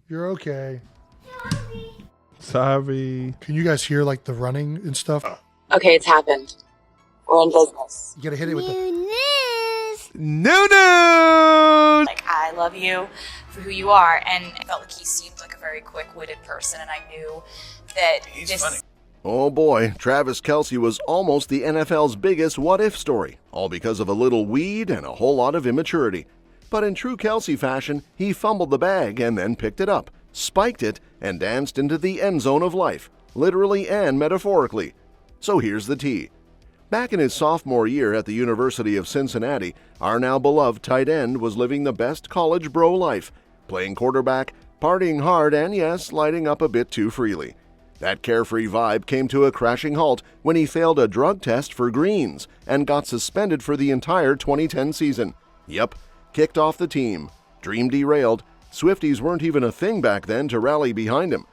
You're okay. Sorry. Can you guys hear like the running and stuff? Okay, it's happened. We're in business. You gotta hit it with the... New news! Like, I love you for who you are. And I felt like he seemed like a very quick-witted person, and I knew that He's funny. Oh boy, Travis Kelce was almost the NFL's biggest what-if story, all because of a little weed and a whole lot of immaturity. But in true Kelce fashion, he fumbled the bag and then picked it up, spiked it, and danced into the end zone of life, literally and metaphorically. So here's the tea. Back in his sophomore year at the University of Cincinnati, our now beloved tight end was living the best college bro life, playing quarterback, partying hard, and yes, lighting up a bit too freely. That carefree vibe came to a crashing halt when he failed a drug test for greens and got suspended for the entire 2010 season. Yep, kicked off the team. Dream derailed. Swifties weren't even a thing back then to rally behind him.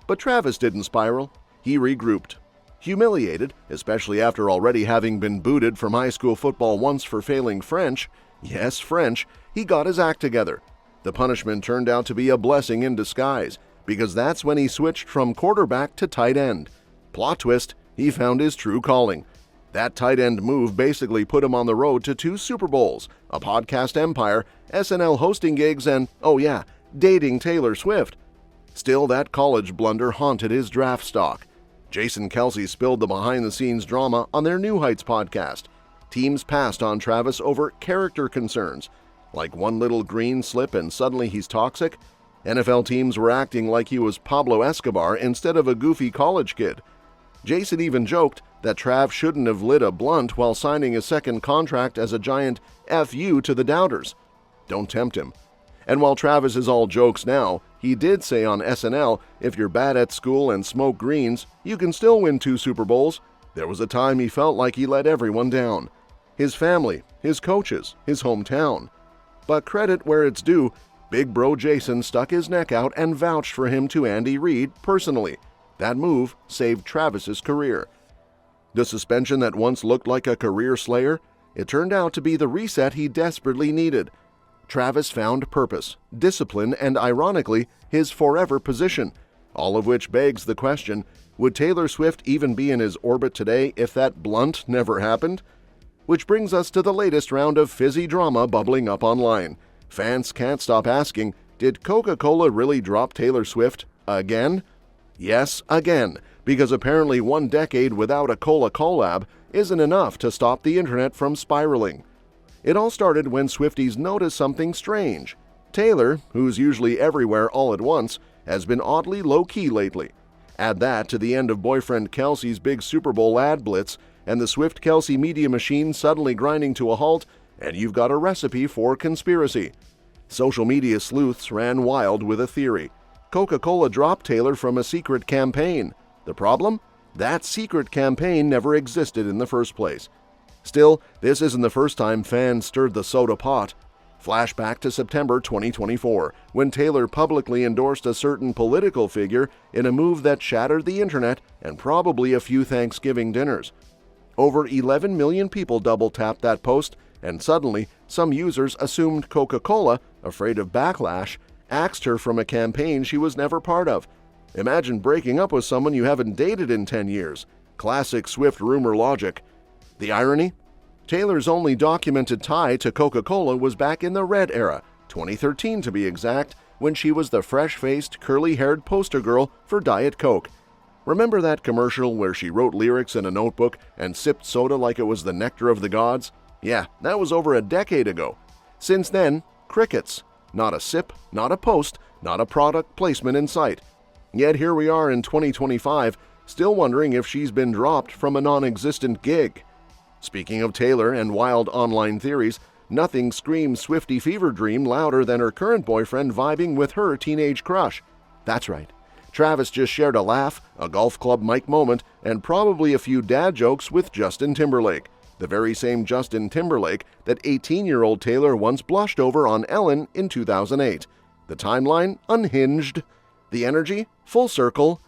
But Travis didn't spiral. He regrouped. Humiliated, especially after already having been booted from high school football once for failing French, yes, French, he got his act together. The punishment turned out to be a blessing in disguise, because that's when he switched from quarterback to tight end. Plot twist, he found his true calling. That tight end move basically put him on the road to 2 Super Bowls, a podcast empire, SNL hosting gigs, and, oh yeah, dating Taylor Swift. Still, that college blunder haunted his draft stock. Jason Kelce spilled the behind-the-scenes drama on their New Heights podcast. Teams passed on Travis over character concerns, like one little green slip and suddenly he's toxic. NFL teams were acting like he was Pablo Escobar instead of a goofy college kid. Jason even joked that Trav shouldn't have lit a blunt while signing his second contract as a giant F.U. to the doubters. Don't tempt him. And while Travis is all jokes now, he did say on SNL, if you're bad at school and smoke greens, you can still win 2 Super Bowls. There was a time he felt like he let everyone down. His family, his coaches, his hometown. But credit where it's due, Big Bro Jason stuck his neck out and vouched for him to Andy Reid personally. That move saved Travis's career. The suspension that once looked like a career slayer, it turned out to be the reset he desperately needed. Travis found purpose, discipline, and ironically, his forever position, all of which begs the question, would Taylor Swift even be in his orbit today if that blunt never happened? Which brings us to the latest round of fizzy drama bubbling up online. Fans can't stop asking, did Coca-Cola really drop Taylor Swift again? Yes, again, because apparently 1 decade without a cola collab isn't enough to stop the internet from spiraling. It all started when Swifties noticed something strange. Taylor, who's usually everywhere all at once, has been oddly low-key lately. Add that to the end of boyfriend Kelce's big Super Bowl ad blitz, and the Swift-Kelce media machine suddenly grinding to a halt, and you've got a recipe for conspiracy. Social media sleuths ran wild with a theory. Coca-Cola dropped Taylor from a secret campaign. The problem? That secret campaign never existed in the first place. Still, this isn't the first time fans stirred the soda pot. Flashback to September 2024, when Taylor publicly endorsed a certain political figure in a move that shattered the internet and probably a few Thanksgiving dinners. Over 11 million people double-tapped that post, and suddenly, some users assumed Coca-Cola, afraid of backlash, axed her from a campaign she was never part of. Imagine breaking up with someone you haven't dated in 10 years. Classic Swift rumor logic. The irony? Taylor's only documented tie to Coca-Cola was back in the Red era, 2013 to be exact, when she was the fresh-faced, curly-haired poster girl for Diet Coke. Remember that commercial where she wrote lyrics in a notebook and sipped soda like it was the nectar of the gods? Yeah, that was over a decade ago. Since then, crickets. Not a sip, not a post, not a product placement in sight. Yet here we are in 2025, still wondering if she's been dropped from a non-existent gig. Speaking of Taylor and wild online theories, nothing screams Swiftie fever dream louder than her current boyfriend vibing with her teenage crush. That's right. Travis just shared a laugh, a golf club mic moment, and probably a few dad jokes with Justin Timberlake, the very same Justin Timberlake that 18-year-old Taylor once blushed over on Ellen in 2008. The timeline unhinged. The energy full circle.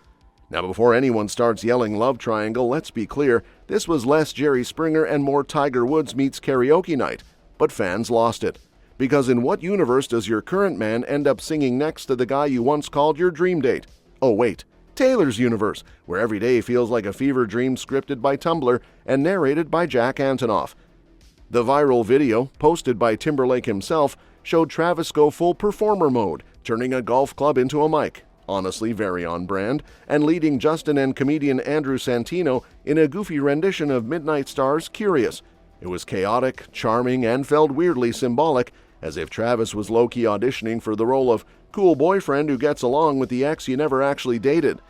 Now, before anyone starts yelling love triangle, let's be clear, this was less Jerry Springer and more Tiger Woods meets karaoke night, but fans lost it. Because in what universe does your current man end up singing next to the guy you once called your dream date? Oh wait, Taylor's universe, where every day feels like a fever dream scripted by Tumblr and narrated by Jack Antonoff. The viral video, posted by Timberlake himself, showed Travis go full performer mode, turning a golf club into a mic, honestly very on brand, and leading Justin and comedian Andrew Santino in a goofy rendition of Midnight Star's Curious. It was chaotic, charming, and felt weirdly symbolic, as if Travis was low-key auditioning for the role of cool boyfriend who gets along with the ex you never actually dated.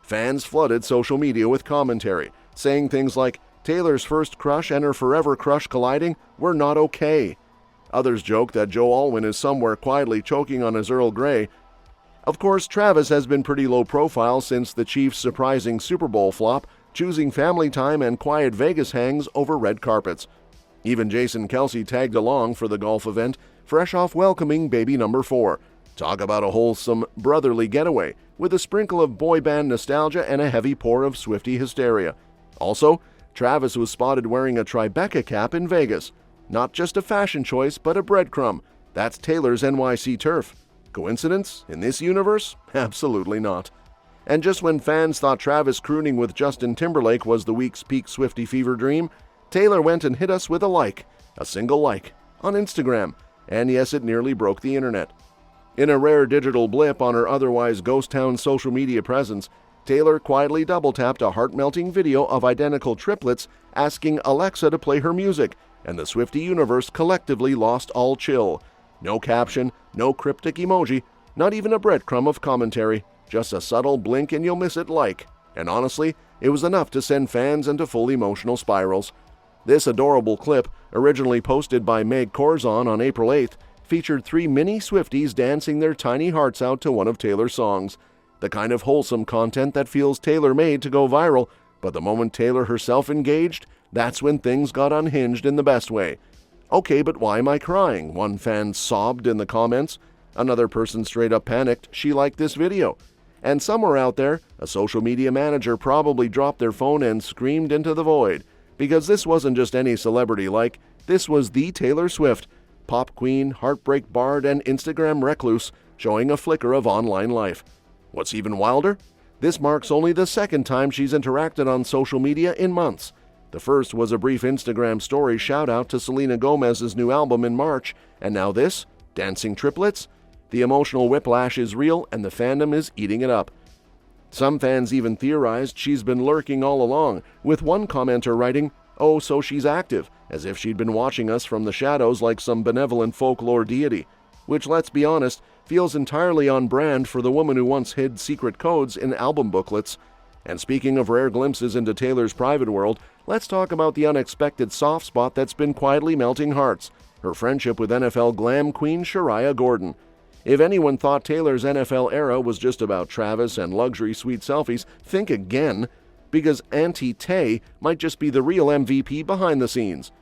Fans flooded social media with commentary, saying things like, Taylor's first crush and her forever crush colliding were not okay. Others joke that Joe Alwyn is somewhere quietly choking on his Earl Grey. Of course, Travis has been pretty low profile since the Chiefs' surprising Super Bowl flop, choosing family time and quiet Vegas hangs over red carpets. Even Jason Kelce tagged along for the golf event, fresh off welcoming baby number 4. Talk about a wholesome, brotherly getaway, with a sprinkle of boy band nostalgia and a heavy pour of Swiftie hysteria. Also, Travis was spotted wearing a Tribeca cap in Vegas. Not just a fashion choice, but a breadcrumb. That's Taylor's NYC turf. Coincidence? In this universe? Absolutely not. And just when fans thought Travis crooning with Justin Timberlake was the week's peak Swiftie fever dream, Taylor went and hit us with a single like, on Instagram. And yes, it nearly broke the internet. In a rare digital blip on her otherwise ghost town social media presence, Taylor quietly double-tapped a heart-melting video of identical triplets asking Alexa to play her music, and the Swiftie universe collectively lost all chill. No caption, no cryptic emoji, not even a breadcrumb of commentary, just a subtle blink and you'll miss it like. And honestly, it was enough to send fans into full emotional spirals. This adorable clip, originally posted by Meg Corzon on April 8th, featured 3 mini Swifties dancing their tiny hearts out to one of Taylor's songs. The kind of wholesome content that feels tailor-made to go viral, but the moment Taylor herself engaged, that's when things got unhinged in the best way. Okay, but why am I crying? One fan sobbed in the comments. Another person straight up panicked she liked this video. And somewhere out there, a social media manager probably dropped their phone and screamed into the void. Because this wasn't just any celebrity like, this was the Taylor Swift, pop queen, heartbreak bard, and Instagram recluse, showing a flicker of online life. What's even wilder? This marks only the second time she's interacted on social media in months. The first was a brief Instagram story shout-out to Selena Gomez's new album in March, and now this? Dancing triplets? The emotional whiplash is real, and the fandom is eating it up. Some fans even theorized she's been lurking all along, with one commenter writing, "Oh, so she's active," as if she'd been watching us from the shadows like some benevolent folklore deity, which, let's be honest, feels entirely on brand for the woman who once hid secret codes in album booklets. And speaking of rare glimpses into Taylor's private world, let's talk about the unexpected soft spot that's been quietly melting hearts, her friendship with NFL glam queen Shariah Gordon. If anyone thought Taylor's NFL era was just about Travis and luxury sweet selfies, think again, because Auntie Tay might just be the real MVP behind the scenes.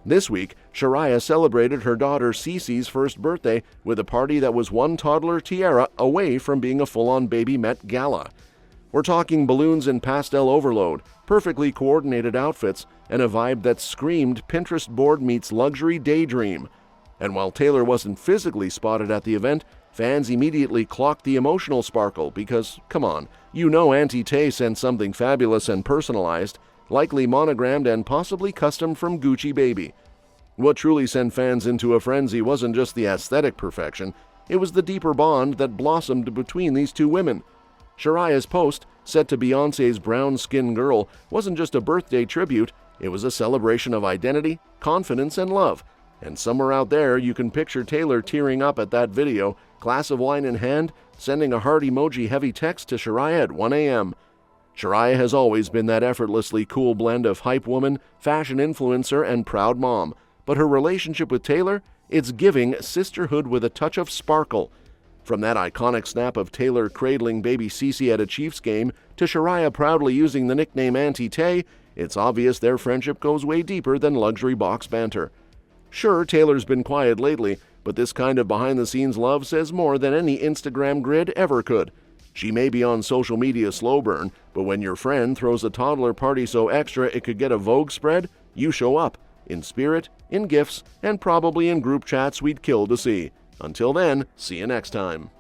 This week, Shariah celebrated her daughter Cece's first birthday with a party that was one toddler tiara away from being a full-on baby Met Gala. We're talking balloons and pastel overload, perfectly coordinated outfits, and a vibe that screamed Pinterest board meets luxury daydream. And while Taylor wasn't physically spotted at the event, fans immediately clocked the emotional sparkle because, come on, you know Auntie Tay sent something fabulous and personalized, likely monogrammed and possibly custom from Gucci Baby. What truly sent fans into a frenzy wasn't just the aesthetic perfection, it was the deeper bond that blossomed between these two women. Shariah's post, set to Beyoncé's Brown Skin Girl, wasn't just a birthday tribute, it was a celebration of identity, confidence, and love. And somewhere out there, you can picture Taylor tearing up at that video, glass of wine in hand, sending a heart emoji-heavy text to Shariah at 1 a.m. Shariah has always been that effortlessly cool blend of hype woman, fashion influencer, and proud mom. But her relationship with Taylor, it's giving sisterhood with a touch of sparkle. From that iconic snap of Taylor cradling baby Cece at a Chiefs game to Shariah proudly using the nickname Auntie Tay, it's obvious their friendship goes way deeper than luxury box banter. Sure, Taylor's been quiet lately, but this kind of behind-the-scenes love says more than any Instagram grid ever could. She may be on social media slow burn, but when your friend throws a toddler party so extra it could get a Vogue spread, you show up. in spirit, in gifts, and probably in group chats we'd kill to see. Until then, see you next time.